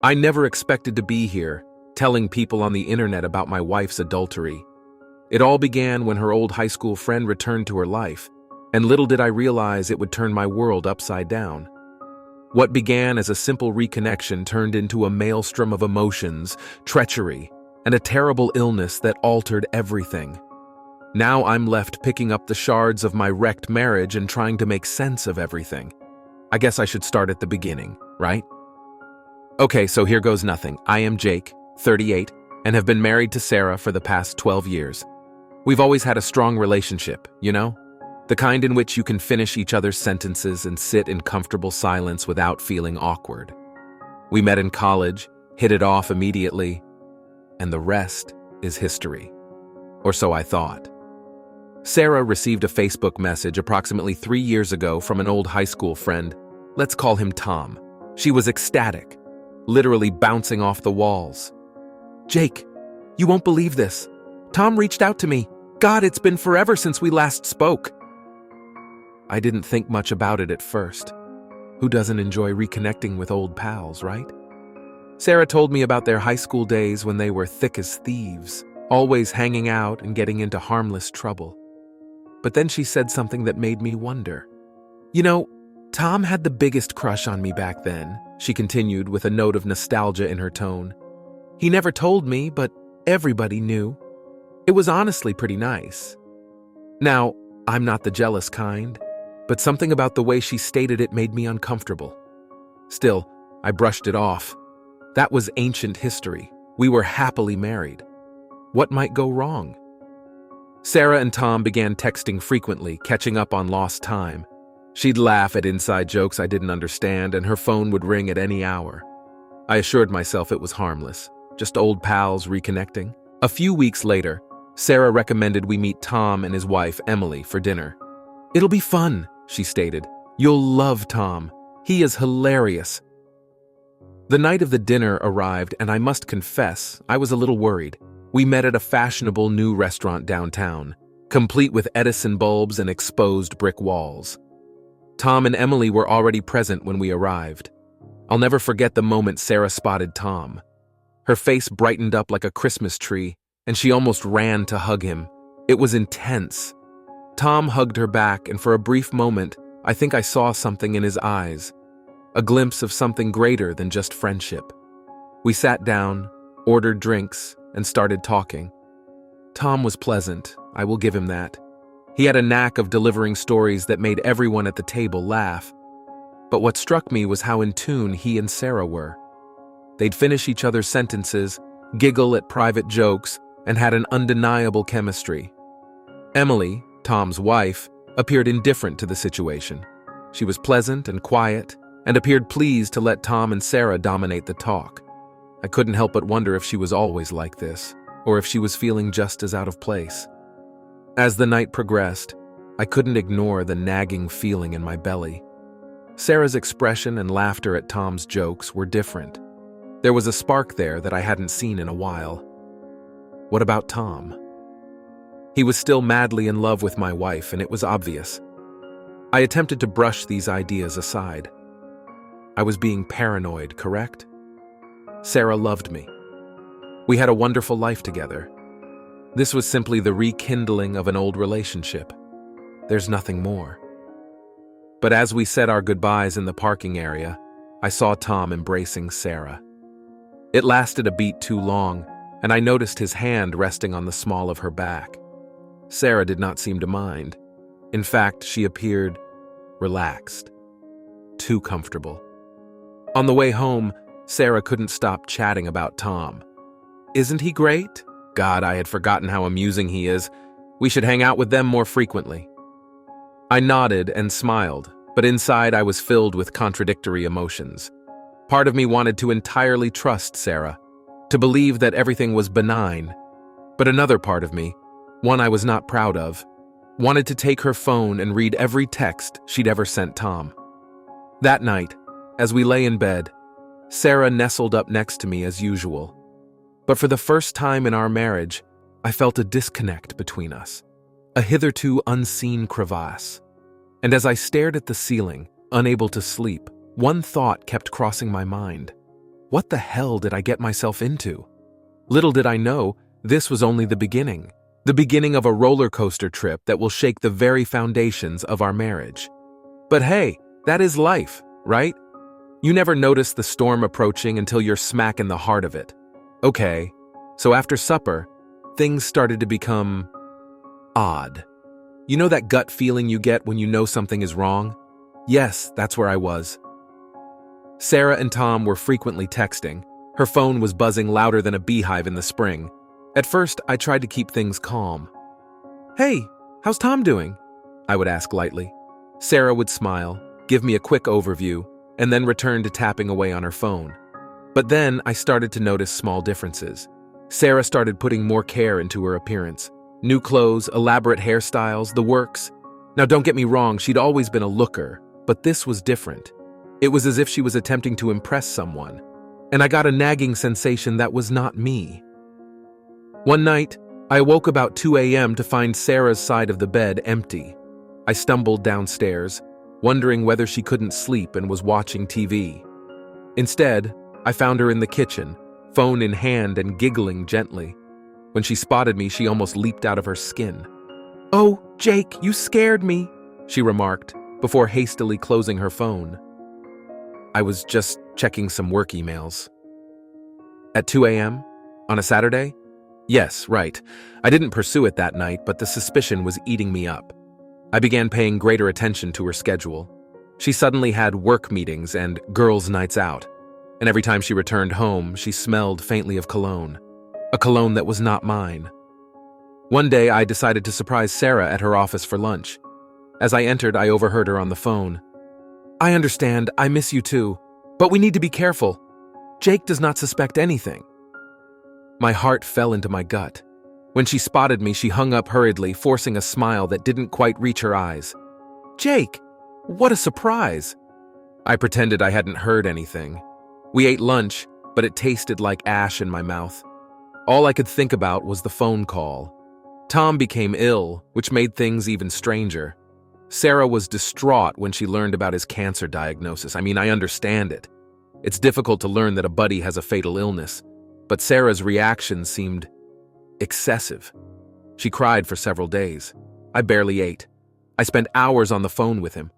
I never expected to be here, telling people on the internet about my wife's adultery. It all began when her old high school friend returned to her life, and little did I realize it would turn my world upside down. What began as a simple reconnection turned into a maelstrom of emotions, treachery, and a terrible illness that altered everything. Now I'm left picking up the shards of my wrecked marriage and trying to make sense of everything. I guess I should start at the beginning, right? Okay, so here goes nothing. I am Jake, 38, and have been married to Sarah for the past 12 years. We've always had a strong relationship, you know? The kind in which you can finish each other's sentences and sit in comfortable silence without feeling awkward. We met in college, hit it off immediately, and the rest is history. Or so I thought. Sarah received a Facebook message approximately 3 years ago from an old high school friend. Let's call him Tom. She was ecstatic, literally bouncing off the walls. "Jake, you won't believe this. Tom reached out to me. God, it's been forever since we last spoke." I didn't think much about it at first. Who doesn't enjoy reconnecting with old pals, right? Sarah told me about their high school days when they were thick as thieves, always hanging out and getting into harmless trouble. But then she said something that made me wonder. "You know, Tom had the biggest crush on me back then," she continued with a note of nostalgia in her tone. "He never told me, but everybody knew. It was honestly pretty nice." Now, I'm not the jealous kind, but something about the way she stated it made me uncomfortable. Still, I brushed it off. That was ancient history. We were happily married. What might go wrong? Sarah and Tom began texting frequently, catching up on lost time. She'd laugh at inside jokes I didn't understand, and her phone would ring at any hour. I assured myself it was harmless, just old pals reconnecting. A few weeks later, Sarah recommended we meet Tom and his wife, Emily, for dinner. "It'll be fun," she stated. "You'll love Tom. He is hilarious." The night of the dinner arrived, and I must confess, I was a little worried. We met at a fashionable new restaurant downtown, complete with Edison bulbs and exposed brick walls. Tom and Emily were already present when we arrived. I'll never forget the moment Sarah spotted Tom. Her face brightened up like a Christmas tree, and she almost ran to hug him. It was intense. Tom hugged her back, and for a brief moment, I think I saw something in his eyes, a glimpse of something greater than just friendship. We sat down, ordered drinks, and started talking. Tom was pleasant, I will give him that. He had a knack of delivering stories that made everyone at the table laugh. But what struck me was how in tune he and Sarah were. They'd finish each other's sentences, giggle at private jokes, and had an undeniable chemistry. Emily, Tom's wife, appeared indifferent to the situation. She was pleasant and quiet, and appeared pleased to let Tom and Sarah dominate the talk. I couldn't help but wonder if she was always like this, or if she was feeling just as out of place. As the night progressed, I couldn't ignore the nagging feeling in my belly. Sarah's expression and laughter at Tom's jokes were different. There was a spark there that I hadn't seen in a while. What about Tom? He was still madly in love with my wife, and it was obvious. I attempted to brush these ideas aside. I was being paranoid, correct? Sarah loved me. We had a wonderful life together. This was simply the rekindling of an old relationship. There's nothing more. But as we said our goodbyes in the parking area, I saw Tom embracing Sarah. It lasted a beat too long, and I noticed his hand resting on the small of her back. Sarah did not seem to mind. In fact, she appeared relaxed. Too comfortable. On the way home, Sarah couldn't stop chatting about Tom. "Isn't he great? God, I had forgotten how amusing he is. We should hang out with them more frequently." I nodded and smiled, but inside I was filled with contradictory emotions. Part of me wanted to entirely trust Sarah, to believe that everything was benign. But another part of me, one I was not proud of, wanted to take her phone and read every text she'd ever sent Tom. That night, as we lay in bed, Sarah nestled up next to me as usual. But for the first time in our marriage, I felt a disconnect between us, a hitherto unseen crevasse. And as I stared at the ceiling, unable to sleep, one thought kept crossing my mind. What the hell did I get myself into? Little did I know, this was only the beginning of a roller coaster trip that will shake the very foundations of our marriage. But hey, that is life, right? You never notice the storm approaching until you're smack in the heart of it. Okay, so after supper, things started to become odd. You know that gut feeling you get when you know something is wrong? Yes, that's where I was. Sarah and Tom were frequently texting. Her phone was buzzing louder than a beehive in the spring. At first, I tried to keep things calm. "Hey, how's Tom doing?" I would ask lightly. Sarah would smile, give me a quick overview, and then return to tapping away on her phone. But then I started to notice small differences. Sarah started putting more care into her appearance. New clothes, elaborate hairstyles, the works. Now don't get me wrong, she'd always been a looker, but this was different. It was as if she was attempting to impress someone, and I got a nagging sensation that was not me. One night, I awoke about 2 a.m. to find Sarah's side of the bed empty. I stumbled downstairs, wondering whether she couldn't sleep and was watching TV. Instead, I found her in the kitchen, phone in hand and giggling gently. When she spotted me, she almost leaped out of her skin. "Oh, Jake, you scared me," she remarked, before hastily closing her phone. I was just checking some work emails. At 2 a.m.? On a Saturday? Yes, right. I didn't pursue it that night, but the suspicion was eating me up. I began paying greater attention to her schedule. She suddenly had work meetings and girls' nights out, and every time she returned home, she smelled faintly of cologne. A cologne that was not mine. One day, I decided to surprise Sarah at her office for lunch. As I entered, I overheard her on the phone. "I understand, I miss you too, but we need to be careful. Jake does not suspect anything." My heart fell into my gut. When she spotted me, she hung up hurriedly, forcing a smile that didn't quite reach her eyes. "Jake, what a surprise!" I pretended I hadn't heard anything. We ate lunch, but it tasted like ash in my mouth. All I could think about was the phone call. Tom became ill, which made things even stranger. Sarah was distraught when she learned about his cancer diagnosis. I understand it. It's difficult to learn that a buddy has a fatal illness, but Sarah's reaction seemed excessive. She cried for several days. I barely ate. I spent hours on the phone with him,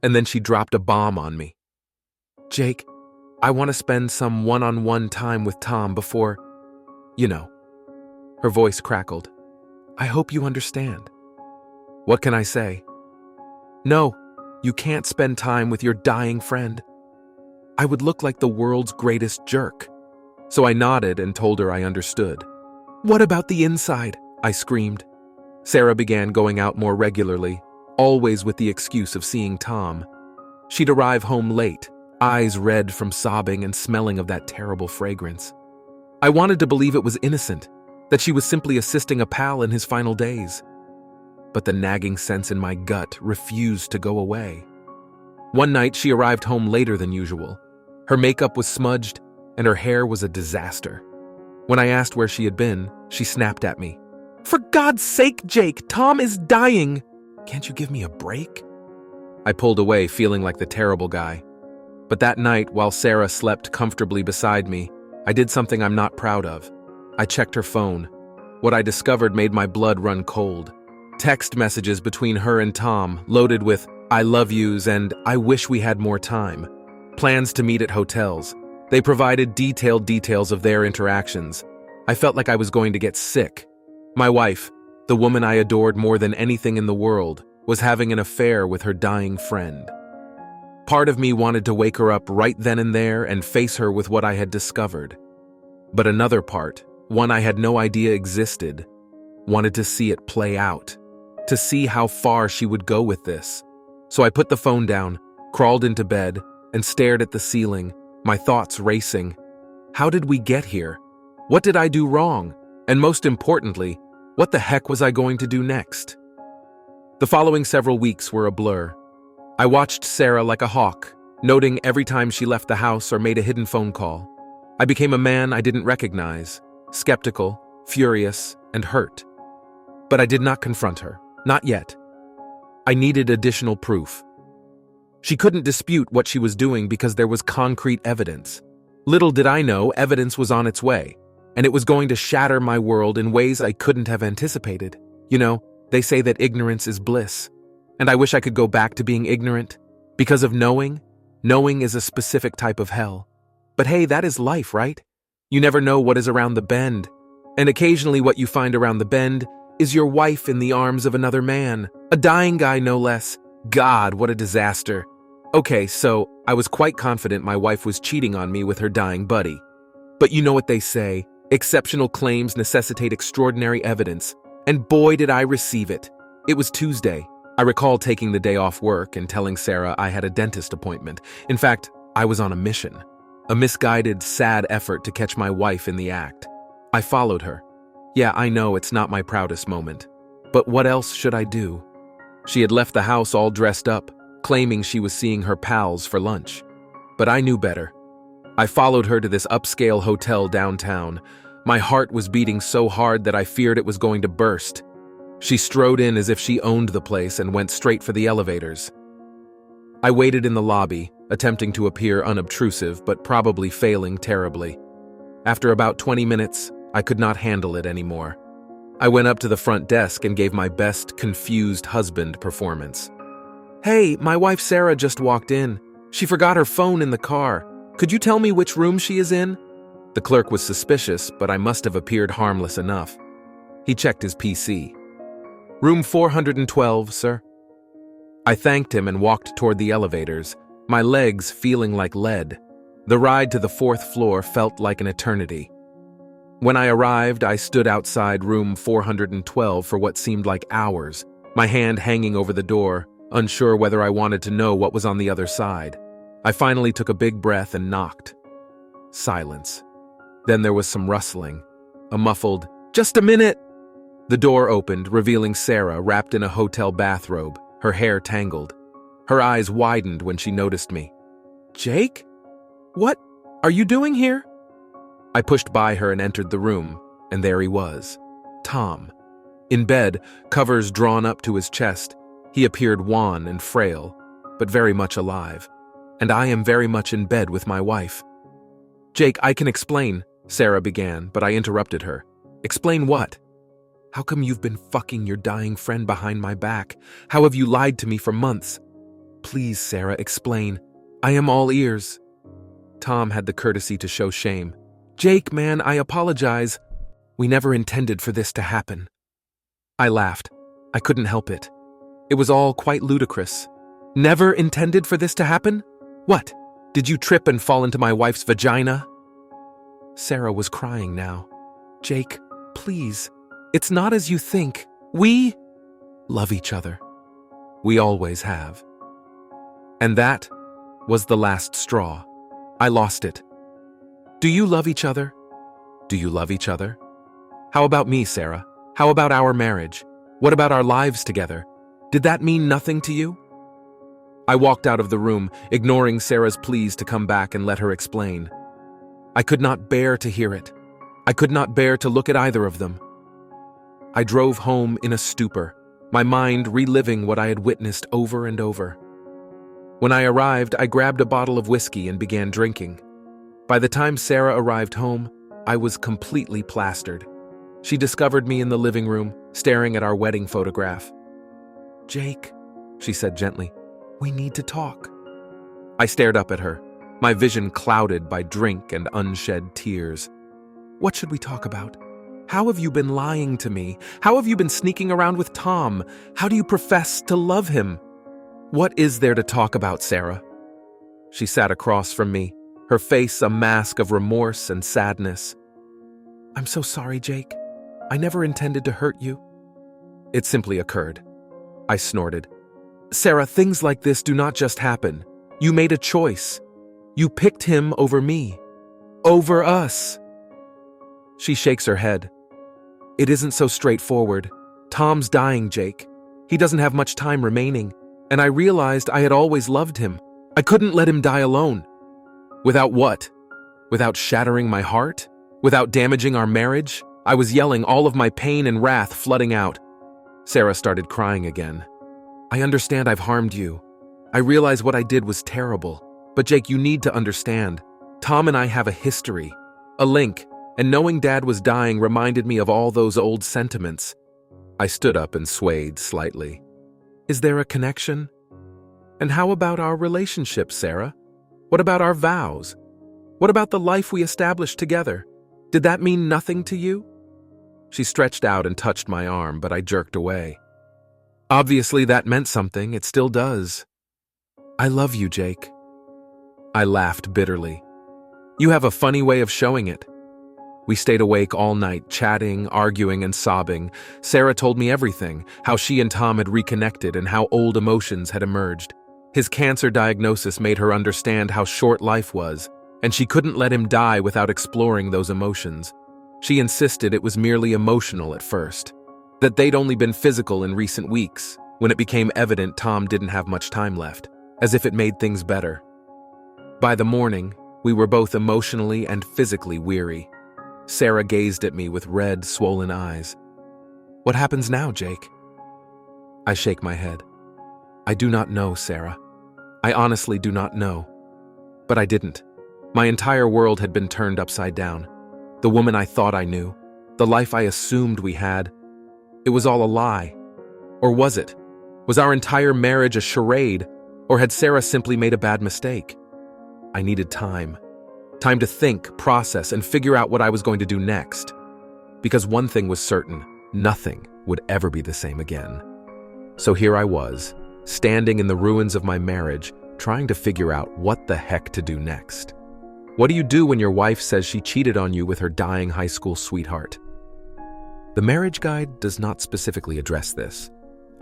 and then she dropped a bomb on me. "Jake, I want to spend some one-on-one time with Tom before, you know." Her voice crackled. "I hope you understand." What can I say? "No, you can't spend time with your dying friend." I would look like the world's greatest jerk. So I nodded and told her I understood. "What about the inside?" I screamed. Sarah began going out more regularly, always with the excuse of seeing Tom. She'd arrive home late, eyes red from sobbing and smelling of that terrible fragrance. I wanted to believe it was innocent, that she was simply assisting a pal in his final days. But the nagging sense in my gut refused to go away. One night, she arrived home later than usual. Her makeup was smudged, and her hair was a disaster. When I asked where she had been, she snapped at me. "For God's sake, Jake, Tom is dying! Can't you give me a break?" I pulled away, feeling like the terrible guy. But that night, while Sarah slept comfortably beside me, I did something I'm not proud of. I checked her phone. What I discovered made my blood run cold. Text messages between her and Tom, loaded with "I love yous" and "I wish we had more time." Plans to meet at hotels. They provided detailed details of their interactions. I felt like I was going to get sick. My wife, the woman I adored more than anything in the world, was having an affair with her dying friend. Part of me wanted to wake her up right then and there and face her with what I had discovered. But another part, one I had no idea existed, wanted to see it play out, to see how far she would go with this. So I put the phone down, crawled into bed, and stared at the ceiling, my thoughts racing. How did we get here? What did I do wrong? And most importantly, what the heck was I going to do next? The following several weeks were a blur. I watched Sarah like a hawk, noting every time she left the house or made a hidden phone call. I became a man I didn't recognize, skeptical, furious, and hurt. But I did not confront her, not yet. I needed additional proof. She couldn't dispute what she was doing because there was concrete evidence. Little did I know evidence was on its way, and it was going to shatter my world in ways I couldn't have anticipated. You know, they say that ignorance is bliss, and I wish I could go back to being ignorant. Because of knowing is a specific type of hell. But hey, that is life, right? You never know what is around the bend, and occasionally what you find around the bend is your wife in the arms of another man, a dying guy no less. God, what a disaster. Okay, so I was quite confident my wife was cheating on me with her dying buddy. But you know what they say, exceptional claims necessitate extraordinary evidence, and boy did I receive it. It was Tuesday. I recall taking the day off work and telling Sarah I had a dentist appointment. In fact, I was on a mission. A misguided, sad effort to catch my wife in the act. I followed her. Yeah, I know it's not my proudest moment. But what else should I do? She had left the house all dressed up, claiming she was seeing her pals for lunch. But I knew better. I followed her to this upscale hotel downtown. My heart was beating so hard that I feared it was going to burst. She strode in as if she owned the place and went straight for the elevators. I waited in the lobby, attempting to appear unobtrusive, but probably failing terribly. After about 20 minutes, I could not handle it anymore. I went up to the front desk and gave my best confused husband performance. Hey, my wife Sarah just walked in. She forgot her phone in the car. Could you tell me which room she is in? The clerk was suspicious, but I must have appeared harmless enough. He checked his PC. Room 412, sir. I thanked him and walked toward the elevators, my legs feeling like lead. The ride to the 4th floor felt like an eternity. When I arrived, I stood outside room 412 for what seemed like hours, my hand hanging over the door, unsure whether I wanted to know what was on the other side. I finally took a big breath and knocked. Silence. Then there was some rustling. A muffled, "Just a minute!" The door opened, revealing Sarah wrapped in a hotel bathrobe, her hair tangled. Her eyes widened when she noticed me. "Jake? What are you doing here?" I pushed by her and entered the room, and there he was, Tom. In bed, covers drawn up to his chest, he appeared wan and frail, but very much alive. And I am very much in bed with my wife. "Jake, I can explain," Sarah began, but I interrupted her. "Explain what? How come you've been fucking your dying friend behind my back? How have you lied to me for months? Please, Sarah, explain. I am all ears." Tom had the courtesy to show shame. "Jake, man, I apologize. We never intended for this to happen." I laughed. I couldn't help it. It was all quite ludicrous. Never intended for this to happen? What? Did you trip and fall into my wife's vagina? Sarah was crying now. "Jake, please. It's not as you think. We love each other. We always have." And that was the last straw. I lost it. Do you love each other? Do you love each other? How about me, Sarah? How about our marriage? What about our lives together? Did that mean nothing to you? I walked out of the room, ignoring Sarah's pleas to come back and let her explain. I could not bear to hear it. I could not bear to look at either of them. I drove home in a stupor, my mind reliving what I had witnessed over and over. When I arrived, I grabbed a bottle of whiskey and began drinking. By the time Sarah arrived home, I was completely plastered. She discovered me in the living room, staring at our wedding photograph. "Jake," she said gently, "we need to talk." I stared up at her, my vision clouded by drink and unshed tears. "What should we talk about? How have you been lying to me? How have you been sneaking around with Tom? How do you profess to love him? What is there to talk about, Sarah?" She sat across from me, her face a mask of remorse and sadness. "I'm so sorry, Jake. I never intended to hurt you." "It simply occurred." I snorted. "Sarah, things like this do not just happen. You made a choice. You picked him over me. Over us." She shakes her head. "It isn't so straightforward. Tom's dying, Jake. He doesn't have much time remaining, and I realized I had always loved him. I couldn't let him die alone." "Without what? Without shattering my heart? Without damaging our marriage?" I was yelling, all of my pain and wrath flooding out. Sarah started crying again. "I understand I've harmed you. I realize what I did was terrible. But Jake, you need to understand. Tom and I have a history, a link, and knowing Dad was dying reminded me of all those old sentiments. I stood up and swayed slightly. Is there a connection? And how about our relationship, Sarah? What about our vows? What about the life we established together? Did that mean nothing to you? She stretched out and touched my arm, but I jerked away. Obviously, that meant something. It still does. I love you, Jake. I laughed bitterly. You have a funny way of showing it. We stayed awake all night, chatting, arguing, and sobbing. Sarah told me everything, how she and Tom had reconnected and how old emotions had emerged. His cancer diagnosis made her understand how short life was, and she couldn't let him die without exploring those emotions. She insisted it was merely emotional at first, that they'd only been physical in recent weeks, when it became evident Tom didn't have much time left, as if it made things better. By the morning, we were both emotionally and physically weary. Sarah gazed at me with red, swollen eyes. What happens now, Jake? I shake my head. I do not know, Sarah. I honestly do not know. But I didn't. My entire world had been turned upside down. The woman I thought I knew, the life I assumed we had, it was all a lie. Or was it? Was our entire marriage a charade, or had Sarah simply made a bad mistake? I needed time. Time to think, process, and figure out what I was going to do next. Because one thing was certain, nothing would ever be the same again. So here I was, standing in the ruins of my marriage, trying to figure out what the heck to do next. What do you do when your wife says she cheated on you with her dying high school sweetheart? The marriage guide does not specifically address this.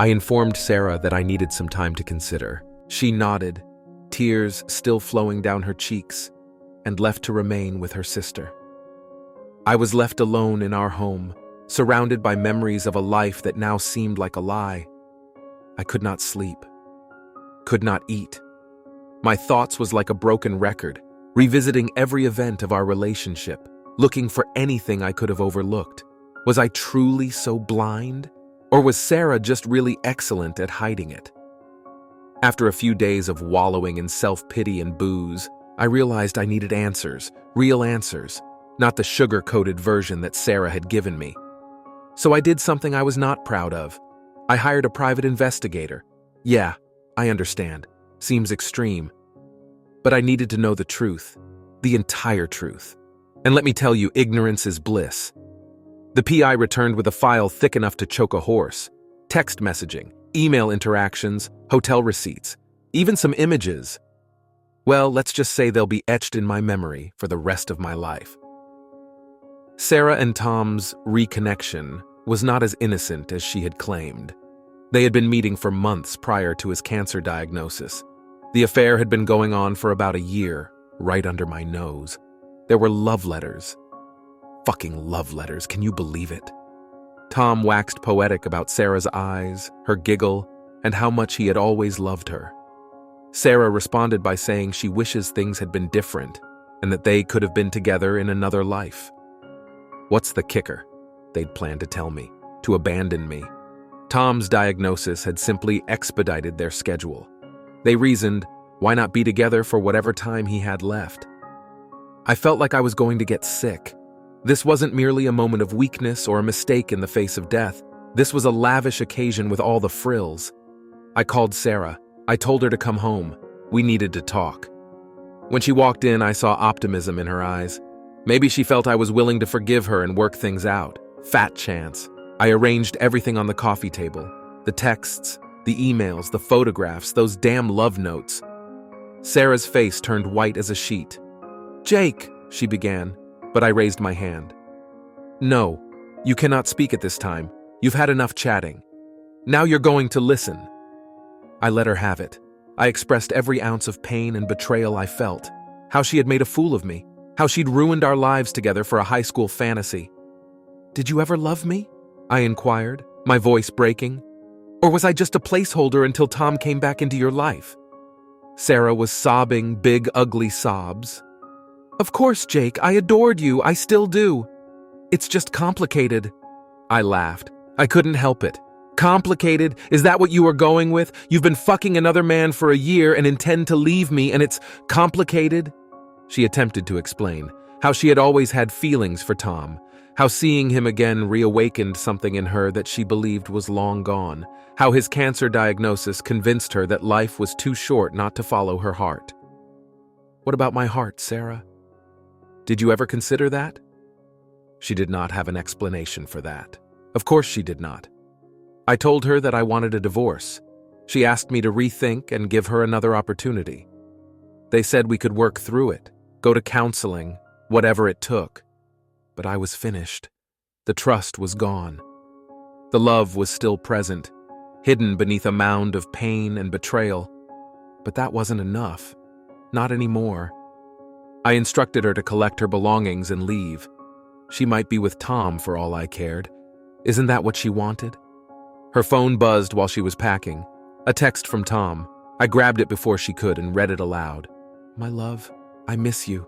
I informed Sarah that I needed some time to consider. She nodded, tears still flowing down her cheeks, and left to remain with her sister. I was left alone in our home, surrounded by memories of a life that now seemed like a lie. I could not sleep, could not eat. My thoughts was like a broken record, revisiting every event of our relationship, looking for anything I could have overlooked. Was I truly so blind? Or was Sarah just really excellent at hiding it? After a few days of wallowing in self-pity and booze, I realized I needed answers, real answers, not the sugar-coated version that Sarah had given me. So I did something I was not proud of. I hired a private investigator. Yeah, I understand. Seems extreme. But I needed to know the truth, the entire truth. And let me tell you, ignorance is bliss. The PI returned with a file thick enough to choke a horse. Text messaging, email interactions, hotel receipts, even some images. Well, let's just say they'll be etched in my memory for the rest of my life. Sarah and Tom's reconnection was not as innocent as she had claimed. They had been meeting for months prior to his cancer diagnosis. The affair had been going on for about a year, right under my nose. There were love letters. Fucking love letters, can you believe it? Tom waxed poetic about Sarah's eyes, her giggle, and how much he had always loved her. Sarah responded by saying she wishes things had been different and that they could have been together in another life. What's the kicker? They'd planned to tell me, to abandon me. Tom's diagnosis had simply expedited their schedule. They reasoned, why not be together for whatever time he had left? I felt like I was going to get sick. This wasn't merely a moment of weakness or a mistake in the face of death. This was a lavish occasion with all the frills. I called Sarah. I told her to come home. We needed to talk. When she walked in, I saw optimism in her eyes. Maybe she felt I was willing to forgive her and work things out. Fat chance. I arranged everything on the coffee table. The texts, the emails, the photographs, those damn love notes. Sarah's face turned white as a sheet. "Jake," she began, but I raised my hand. "No, you cannot speak at this time. You've had enough chatting. Now you're going to listen." I let her have it. I expressed every ounce of pain and betrayal I felt. How she had made a fool of me. How she'd ruined our lives together for a high school fantasy. "Did you ever love me?" I inquired, my voice breaking. "Or was I just a placeholder until Tom came back into your life?" Sarah was sobbing big, ugly sobs. "Of course, Jake, I adored you, I still do. It's just complicated." I laughed. I couldn't help it. "Complicated? Is that what you are going with? You've been fucking another man for a year and intend to leave me, and it's complicated?" She attempted to explain how she had always had feelings for Tom, how seeing him again reawakened something in her that she believed was long gone, how his cancer diagnosis convinced her that life was too short not to follow her heart. "What about my heart, Sarah? Did you ever consider that?" She did not have an explanation for that. Of course she did not. I told her that I wanted a divorce. She asked me to rethink and give her another opportunity. They said we could work through it, go to counseling, whatever it took. But I was finished. The trust was gone. The love was still present, hidden beneath a mound of pain and betrayal. But that wasn't enough. Not anymore. I instructed her to collect her belongings and leave. She might be with Tom for all I cared. Isn't that what she wanted? Her phone buzzed while she was packing. A text from Tom. I grabbed it before she could and read it aloud. "My love, I miss you.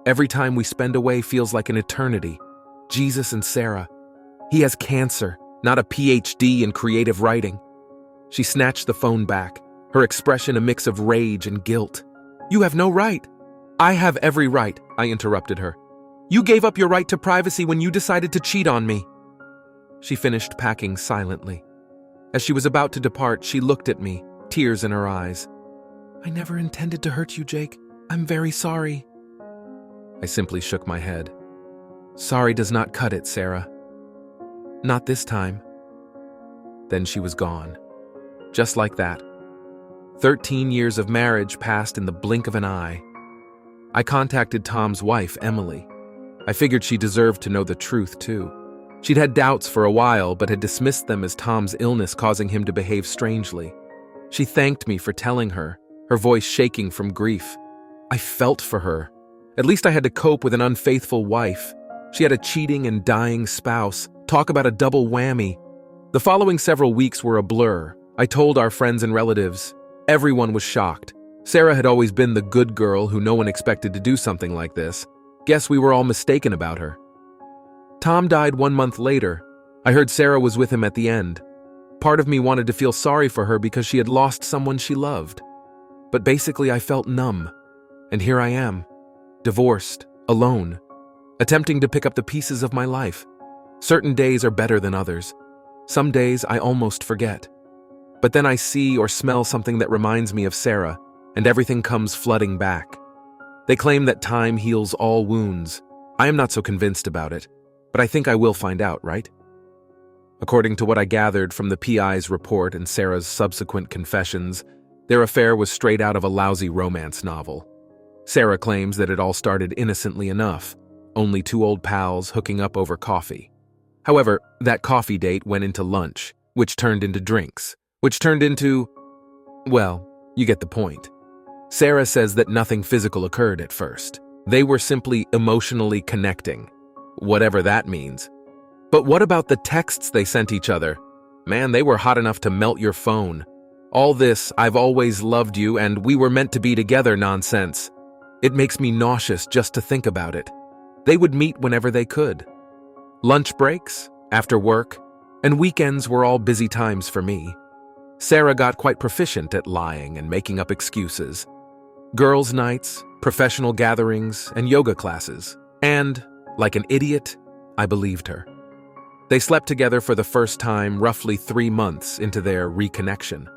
Every time we spend away feels like an eternity. Jesus and Sarah. He has cancer, not a PhD in creative writing." She snatched the phone back, her expression a mix of rage and guilt. "You have no right." "I have every right," I interrupted her. "You gave up your right to privacy when you decided to cheat on me." She finished packing silently. As she was about to depart, she looked at me, tears in her eyes. "I never intended to hurt you, Jake. I'm very sorry." I simply shook my head. "Sorry does not cut it, Sarah. Not this time." Then she was gone. Just like that. 13 years of marriage passed in the blink of an eye. I contacted Tom's wife, Emily. I figured she deserved to know the truth, too. She'd had doubts for a while, but had dismissed them as Tom's illness causing him to behave strangely. She thanked me for telling her, her voice shaking from grief. I felt for her. At least I had to cope with an unfaithful wife. She had a cheating and dying spouse. Talk about a double whammy. The following several weeks were a blur. I told our friends and relatives. Everyone was shocked. Sarah had always been the good girl who no one expected to do something like this. Guess we were all mistaken about her. Tom died 1 month later. I heard Sarah was with him at the end. Part of me wanted to feel sorry for her because she had lost someone she loved. But basically I felt numb. And here I am, divorced, alone, attempting to pick up the pieces of my life. Certain days are better than others. Some days I almost forget. But then I see or smell something that reminds me of Sarah, and everything comes flooding back. They claim that time heals all wounds. I am not so convinced about it, but I think I will find out, right? According to what I gathered from the PI's report and Sarah's subsequent confessions, their affair was straight out of a lousy romance novel. Sarah claims that it all started innocently enough, only two old pals hooking up over coffee. However, that coffee date went into lunch, which turned into drinks, which turned into… well, you get the point. Sarah says that nothing physical occurred at first. They were simply emotionally connecting, whatever that means. But what about the texts they sent each other? Man, they were hot enough to melt your phone. All this "I've always loved you" and "we were meant to be together" nonsense. It makes me nauseous just to think about it. They would meet whenever they could. Lunch breaks, after work, and weekends were all busy times for me. Sarah got quite proficient at lying and making up excuses. Girls' nights, professional gatherings, and yoga classes. And, like an idiot, I believed her. They slept together for the first time roughly 3 months into their reconnection.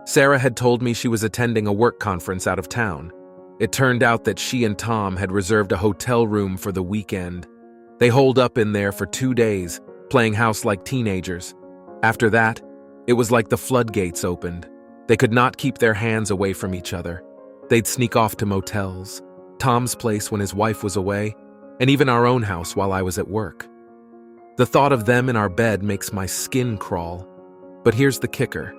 Sarah had told me she was attending a work conference out of town. It turned out that she and Tom had reserved a hotel room for the weekend. They holed up in there for 2 days, playing house like teenagers. After that, it was like the floodgates opened. They could not keep their hands away from each other. They'd sneak off to motels, Tom's place when his wife was away, and even our own house while I was at work. The thought of them in our bed makes my skin crawl. But here's the kicker.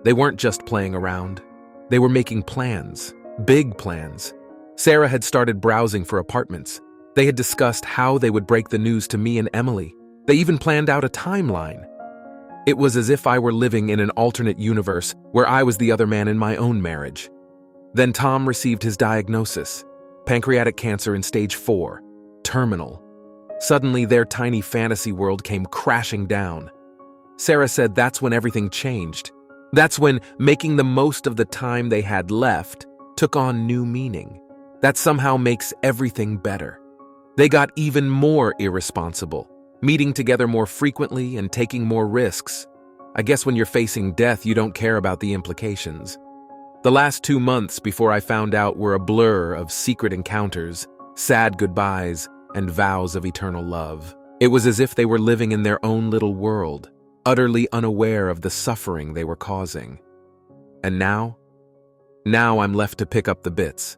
They weren't just playing around. They were making plans, big plans. Sarah had started browsing for apartments. They had discussed how they would break the news to me and Emily. They even planned out a timeline. It was as if I were living in an alternate universe where I was the other man in my own marriage. Then Tom received his diagnosis, pancreatic cancer in stage 4, terminal. Suddenly, their tiny fantasy world came crashing down. Sarah said that's when everything changed. That's when making the most of the time they had left took on new meaning. That somehow makes everything better. They got even more irresponsible, meeting together more frequently and taking more risks. I guess when you're facing death, you don't care about the implications. The last 2 months before I found out were a blur of secret encounters, sad goodbyes, and vows of eternal love. It was as if they were living in their own little world, utterly unaware of the suffering they were causing. And now I'm left to pick up the bits.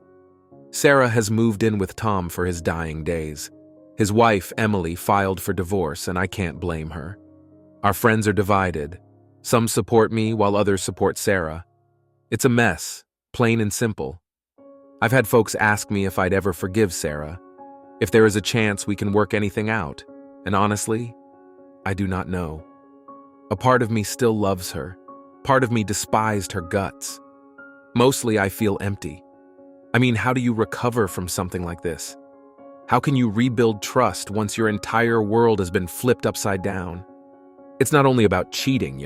Sarah has moved in with Tom for his dying days. His wife, Emily, filed for divorce, and I can't blame her. Our friends are divided. Some support me while others support Sarah. It's a mess, plain and simple. I've had folks ask me if I'd ever forgive Sarah, if there is a chance we can work anything out, and honestly, I do not know. A part of me still loves her. Part of me despised her guts. Mostly I feel empty. I mean, how do you recover from something like this? How can you rebuild trust once your entire world has been flipped upside down? It's not only about cheating,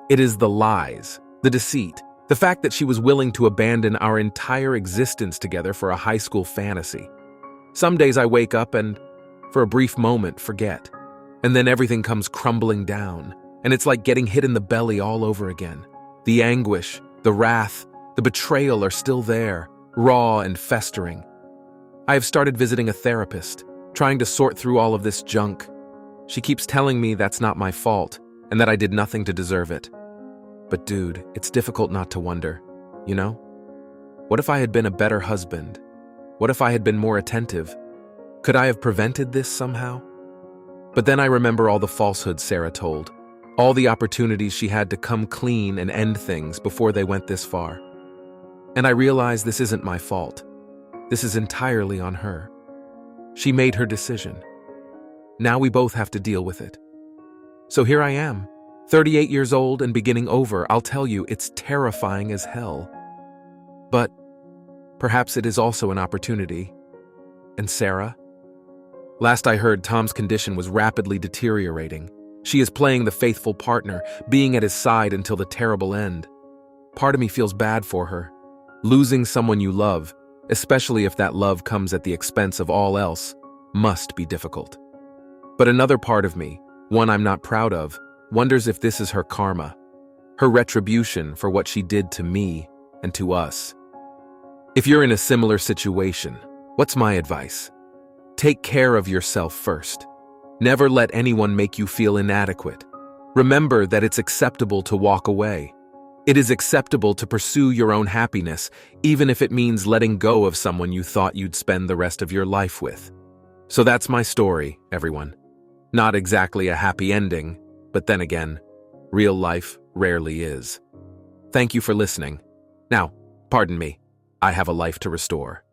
It is the lies, the deceit, the fact that she was willing to abandon our entire existence together for a high school fantasy. Some days I wake up and, for a brief moment, forget. And then everything comes crumbling down, and it's like getting hit in the belly all over again. The anguish, the wrath, the betrayal are still there, raw and festering. I have started visiting a therapist, trying to sort through all of this junk. She keeps telling me that's not my fault, and that I did nothing to deserve it. But dude, it's difficult not to wonder, What if I had been a better husband? What if I had been more attentive? Could I have prevented this somehow? But then I remember all the falsehoods Sarah told, all the opportunities she had to come clean and end things before they went this far. And I realize this isn't my fault. This is entirely on her. She made her decision. Now we both have to deal with it. So here I am, 38 years old and beginning over. I'll tell you, it's terrifying as hell. But perhaps it is also an opportunity. And Sarah? Last I heard, Tom's condition was rapidly deteriorating. She is playing the faithful partner, being at his side until the terrible end. Part of me feels bad for her. Losing someone you love, especially if that love comes at the expense of all else, must be difficult. But another part of me, one I'm not proud of, wonders if this is her karma, her retribution for what she did to me and to us. If you're in a similar situation, what's my advice? Take care of yourself first. Never let anyone make you feel inadequate. Remember that it's acceptable to walk away. It is acceptable to pursue your own happiness, even if it means letting go of someone you thought you'd spend the rest of your life with. So that's my story, everyone. Not exactly a happy ending, but then again, real life rarely is. Thank you for listening. Now, pardon me, I have a life to restore.